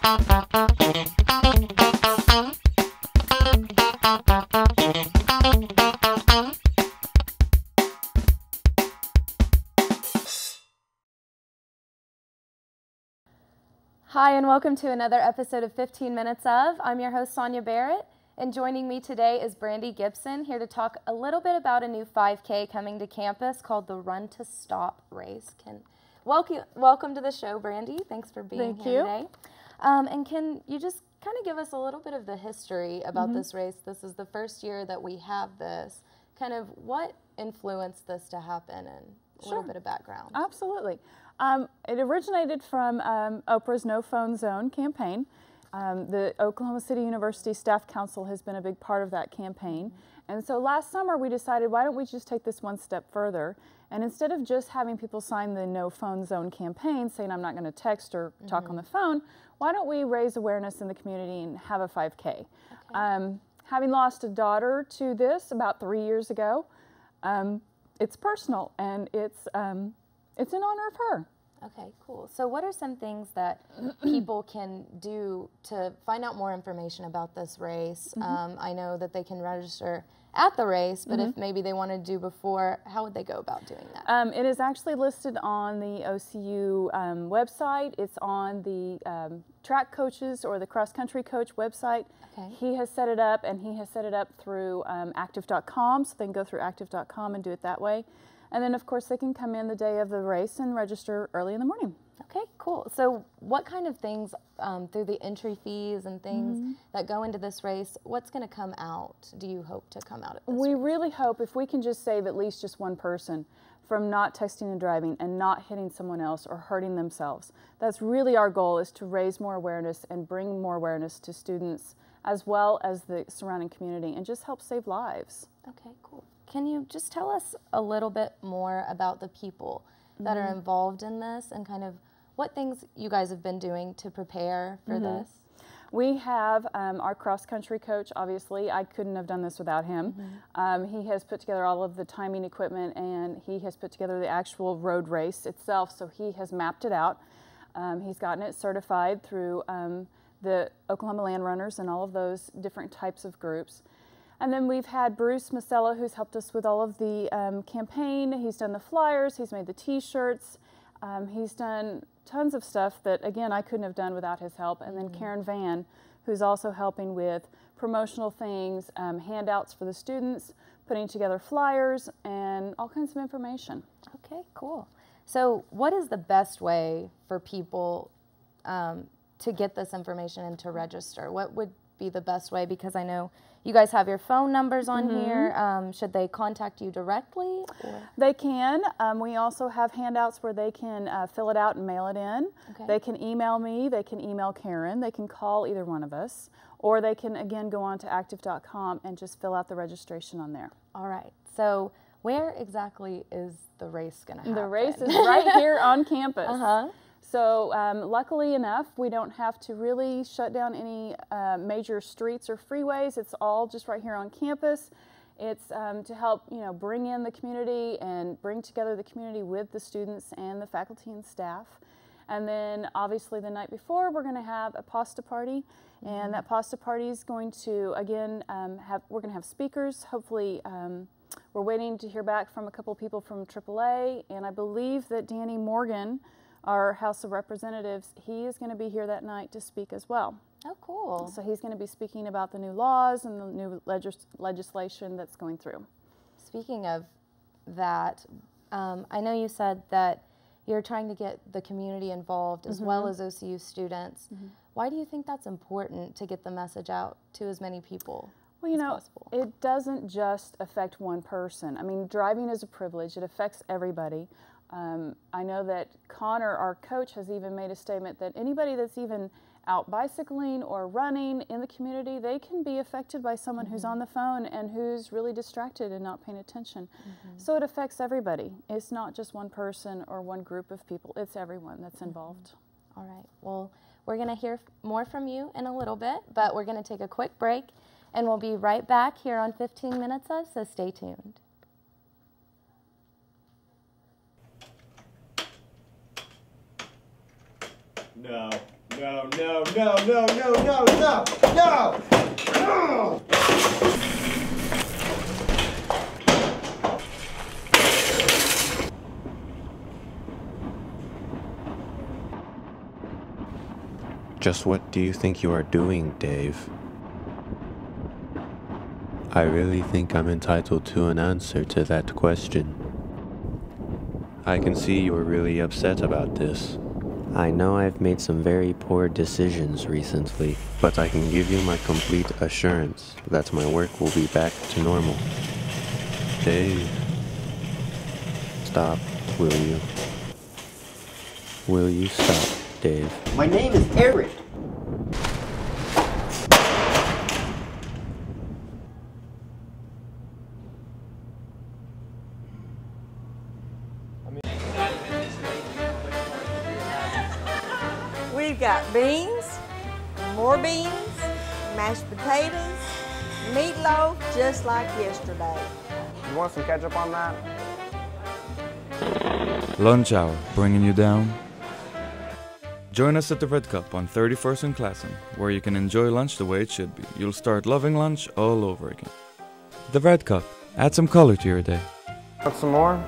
Hi, and welcome to another episode of 15 Minutes Of. I'm your host, Sonia Barrett, and joining me today is Brandy Gibson, here to talk a little bit about a new 5K coming to campus called the Run to Stop race. Welcome to the show, Brandy. Thanks for being here today. And can you just kind of give us a little bit of the history about this race? This is the first year that we have this. Kind of what influenced this to happen and a little bit of background. Absolutely. It originated from Oprah's No Phone Zone campaign. The Oklahoma City University Staff Council has been a big part of that campaign. And so last summer we decided, why don't we just take this one step further? And instead of just having people sign the No Phone Zone campaign saying I'm not going to text or talk on the phone, why don't we raise awareness in the community and have a 5K? Okay. Having lost a daughter to this about 3 years ago, it's personal and it's in honor of her. Okay, cool. So what are some things that people can do to find out more information about this race? I know that they can register at the race, but if maybe they want to do before, how would they go about doing that? It is actually listed on the OCU website. It's on the track coaches or the cross-country coach website. Okay. He has set it up, and he has set it up through active.com, so they can go through active.com and do it that way. And then, of course, they can come in the day of the race and register early in the morning. Okay, cool. So what kind of things through the entry fees and things that go into this race, what's going to come out, do you hope to come out of this We race? really hope if we can just save at least just one person from not texting and driving and not hitting someone else or hurting themselves. That's really our goal, is to raise more awareness and bring more awareness to students as well as the surrounding community and just help save lives. Okay, cool. Can you just tell us a little bit more about the people that are involved in this and kind of what things you guys have been doing to prepare for this? We have our cross-country coach, obviously. I couldn't have done this without him. He has put together all of the timing equipment, and he has put together the actual road race itself, so he has mapped it out. He's gotten it certified through the Oklahoma Land Runners and all of those different types of groups. And then we've had Bruce Masella, who's helped us with all of the campaign. He's done the flyers, he's made the t-shirts, he's done tons of stuff that, again, I couldn't have done without his help. And then Karen Van, who's also helping with promotional things, handouts for the students, putting together flyers, and all kinds of information. Okay, cool. So what is the best way for people to get this information and to register? What would be the best way? Because I know you guys have your phone numbers on here. Should they contact you directly? Or? They can. We also have handouts where they can fill it out and mail it in. Okay. They can email me. They can email Karen. They can call either one of us. Or they can, again, go on to active.com and just fill out the registration on there. All right. So where exactly is the race going to happen? The race is right here on campus. So luckily enough, we don't have to really shut down any major streets or freeways. It's all just right here on campus. It's to help, bring in the community and bring together the community with the students and the faculty and staff. And then obviously the night before, we're going to have a pasta party. And that pasta party is going to, again, we're going to have speakers. Hopefully, we're waiting to hear back from a couple people from AAA. And I believe that Danny Morgan, our House of Representatives, he is going to be here that night to speak as well. Oh, cool. So he's going to be speaking about the new laws and the new legislation that's going through. Speaking of that, I know you said that you're trying to get the community involved as well as OCU students. Why do you think that's important to get the message out to as many people as possible? It doesn't just affect one person. I mean, driving is a privilege. It affects everybody. I know that Connor, our coach, has even made a statement that anybody that's even out bicycling or running in the community, they can be affected by someone who's on the phone and who's really distracted and not paying attention. So it affects everybody. It's not just one person or one group of people. It's everyone that's involved. All right. Well, we're going to hear more from you in a little bit, but we're going to take a quick break, and we'll be right back here on 15 Minutes Of, so stay tuned. No, No, no, no, no, no, no, no, no! No! Just what do you think you are doing, Dave? I really think I'm entitled to an answer to that question. I can see you're really upset about this. I know I've made some very poor decisions recently, but I can give you my complete assurance that my work will be back to normal. Dave, stop, will you? Will you stop, Dave? My name is Eric. We've got beans, more beans, mashed potatoes, meatloaf, just like yesterday. You want some ketchup on that? Lunch hour, bringing you down? Join us at the Red Cup on 31st and Classen, where you can enjoy lunch the way it should be. You'll start loving lunch all over again. The Red Cup. Add some color to your day. Want some more?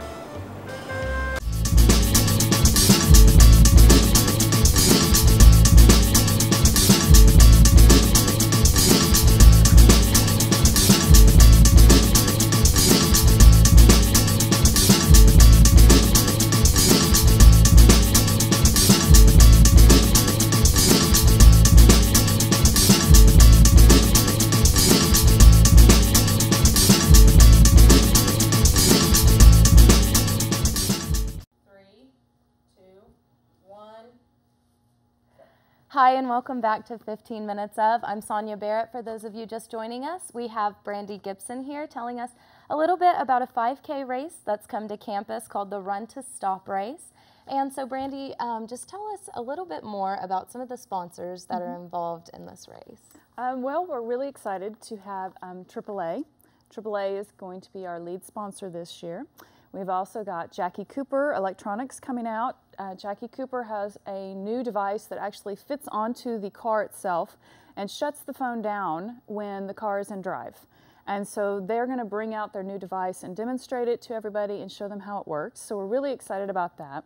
Hi, and welcome back to 15 Minutes Of. I'm Sonia Barrett. For those of you just joining us, we have Brandy Gibson here telling us a little bit about a 5K race that's come to campus called the Run to Stop race. And so, Brandy, just tell us a little bit more about some of the sponsors that are involved in this race. Well, we're really excited to have AAA. AAA is going to be our lead sponsor this year. We've also got Jackie Cooper Electronics coming out. Jackie Cooper has a new device that actually fits onto the car itself and shuts the phone down when the car is in drive. And so they're going to bring out their new device and demonstrate it to everybody and show them how it works. So we're really excited about that.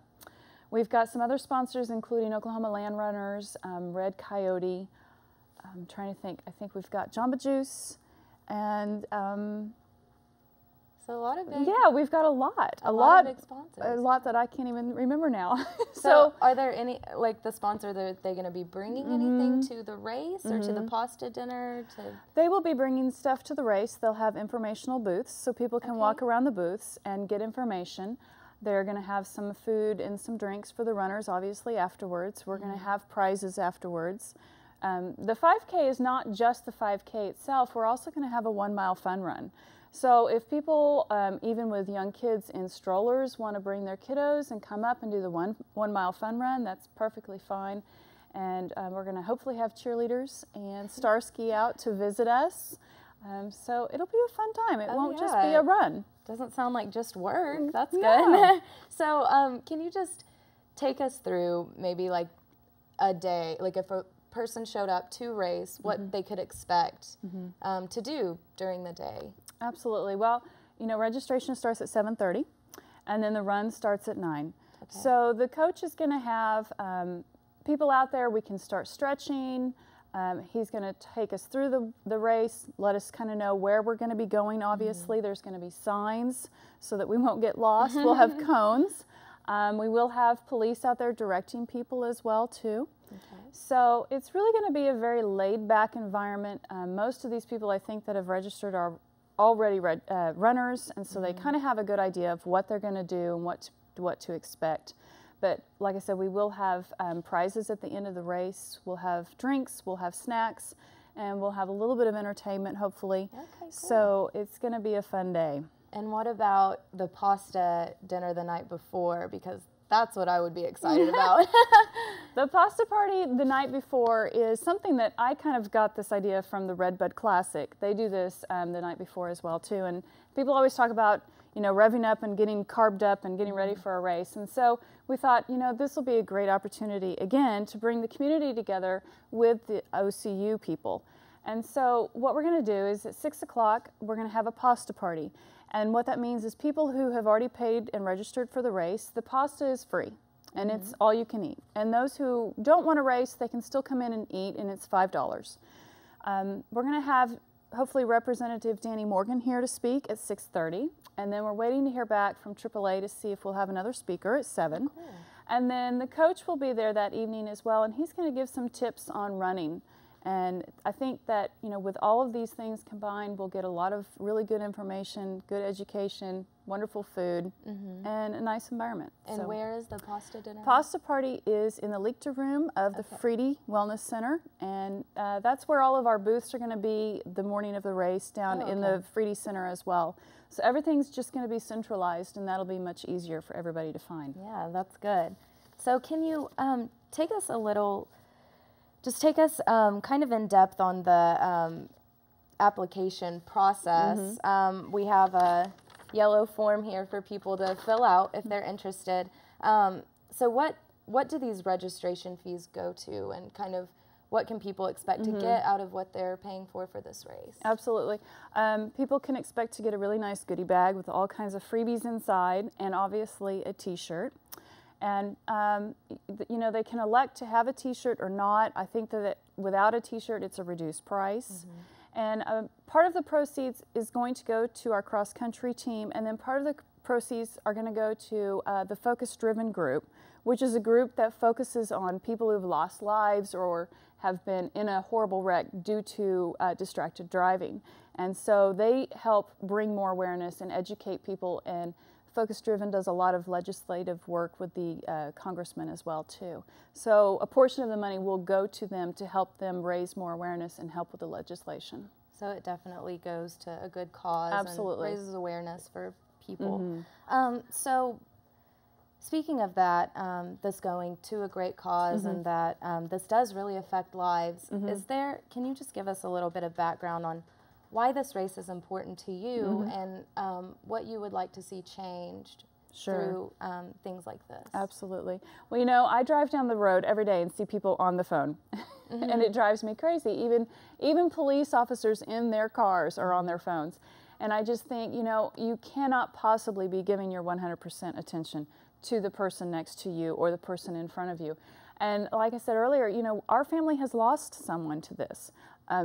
We've got some other sponsors, including Oklahoma Land Runners, Red Coyote. I'm trying to think. I think we've got Jamba Juice, and so a lot of big, yeah, we've got a lot of big sponsors. A lot that I can't even remember now. So are there any, like the sponsor, are they going to be bringing anything to the race or to the pasta dinner? They will be bringing stuff to the race. They'll have informational booths so people can walk around the booths and get information. They're going to have some food and some drinks for the runners, obviously, afterwards. We're going to have prizes afterwards. The 5K is not just the 5K itself. We're also going to have a 1 mile fun run. So if people, even with young kids in strollers, want to bring their kiddos and come up and do the one mile fun run, that's perfectly fine. And we're going to hopefully have cheerleaders and Starsky out to visit us. So it'll be a fun time. It won't just be a run. Doesn't sound like just work. That's good. So can you just take us through maybe like a day, like if a person showed up to race, what they could expect to do during the day? Absolutely. Well, you know, registration starts at 7:30, and then the run starts at 9. Okay. So the coach is going to have people out there. We can start stretching. He's going to take us through the race, let us kind of know where we're going to be going. Obviously, there's going to be signs so that we won't get lost. We'll have cones. We will have police out there directing people as well, too. Okay. So it's really going to be a very laid-back environment. Most of these people, I think, that have registered are already runners, and so they kind of have a good idea of what they're going to do and what to expect. But like I said, we will have prizes at the end of the race. We'll have drinks, we'll have snacks, and we'll have a little bit of entertainment, hopefully. Okay, cool. So it's going to be a fun day. And what about the pasta dinner the night before? Because that's what I would be excited about. The pasta party the night before is something that I kind of got this idea from the Red Bud Classic. They do this the night before as well, too. And people always talk about, you know, revving up and getting carbed up and getting ready for a race. And so we thought, you know, this will be a great opportunity, again, to bring the community together with the OCU people. And so what we're going to do is at 6 o'clock, we're going to have a pasta party. And what that means is people who have already paid and registered for the race, the pasta is free. And it's all you can eat. And those who don't want to race, they can still come in and eat, and it's $5. We're going to have, hopefully, Representative Danny Morgan here to speak at 6:30. And then we're waiting to hear back from AAA to see if we'll have another speaker at 7. Cool. And then the coach will be there that evening as well, and he's going to give some tips on running. And I think that, you know, with all of these things combined, we'll get a lot of really good information, good education, wonderful food, and a nice environment. And so, where is the pasta dinner? Pasta party is in the Lichter room of the Friede Wellness Center, and that's where all of our booths are going to be the morning of the race, down in the Friede Center as well. So everything's just going to be centralized, and that'll be much easier for everybody to find. Yeah, that's good. So can you take us a little... Just take us kind of in depth on the application process. We have a yellow form here for people to fill out if they're interested. So what do these registration fees go to, and kind of what can people expect to get out of what they're paying for this race? Absolutely. People can expect to get a really nice goodie bag with all kinds of freebies inside, and obviously a t-shirt. And, you know, they can elect to have a t-shirt or not. I think that without a t-shirt, it's a reduced price. And part of the proceeds is going to go to our cross-country team, and then part of the proceeds are going to go to the Focus Driven group, which is a group that focuses on people who've lost lives or have been in a horrible wreck due to distracted driving. And so they help bring more awareness and educate people, and Focus Driven does a lot of legislative work with the congressmen as well too. So a portion of the money will go to them to help them raise more awareness and help with the legislation. So it definitely goes to a good cause. Absolutely. And raises awareness for people. So speaking of that, this going to a great cause and that this does really affect lives, can you just give us a little bit of background on why this race is important to you and what you would like to see changed through things like this? Absolutely. Well, you know, I drive down the road every day and see people on the phone, and it drives me crazy. Even police officers in their cars are on their phones. And I just think, you know, you cannot possibly be giving your 100% attention to the person next to you or the person in front of you. And like I said earlier, you know, our family has lost someone to this.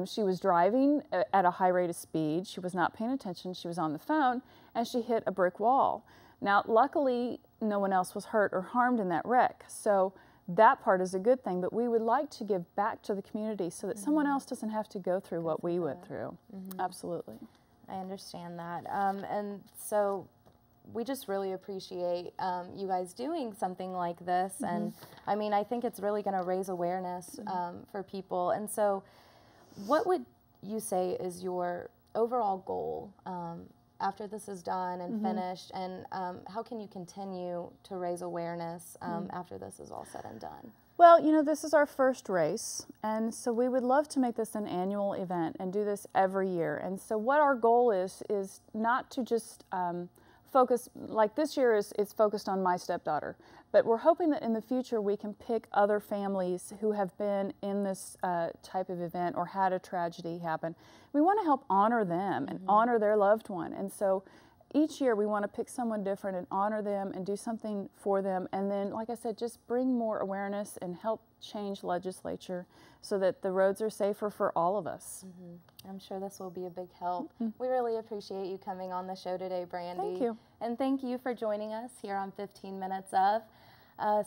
She was driving at a high rate of speed. She was not paying attention. She was on the phone, and she hit a brick wall. Now, luckily, no one else was hurt or harmed in that wreck. So that part is a good thing, but we would like to give back to the community so that someone else doesn't have to go through what we went through. Absolutely. I understand that. And so we just really appreciate you guys doing something like this. And I mean, I think it's really going to raise awareness for people. And so what would you say is your overall goal after this is done and finished, and how can you continue to raise awareness after this is all said and done? Well, you know, this is our first race, and so we would love to make this an annual event and do this every year. And so what our goal is not to just focus, like this year it's focused on my stepdaughter, but we're hoping that in the future we can pick other families who have been in this type of event or had a tragedy happen. We want to help honor them and honor their loved one. And so each year we want to pick someone different and honor them and do something for them. And then, like I said, just bring more awareness and help change legislature so that the roads are safer for all of us. I'm sure this will be a big help. We really appreciate you coming on the show today, Brandy. Thank you. And thank you for joining us here on 15 Minutes Of.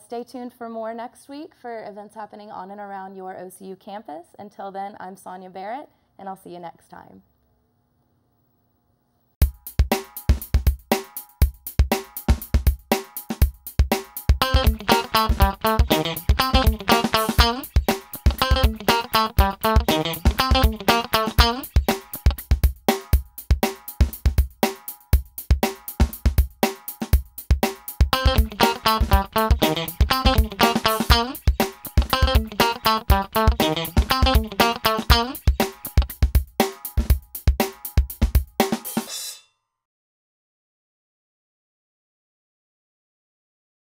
Stay tuned for more next week for events happening on and around your OCU campus. Until then, I'm Sonia Barrett, and I'll see you next time.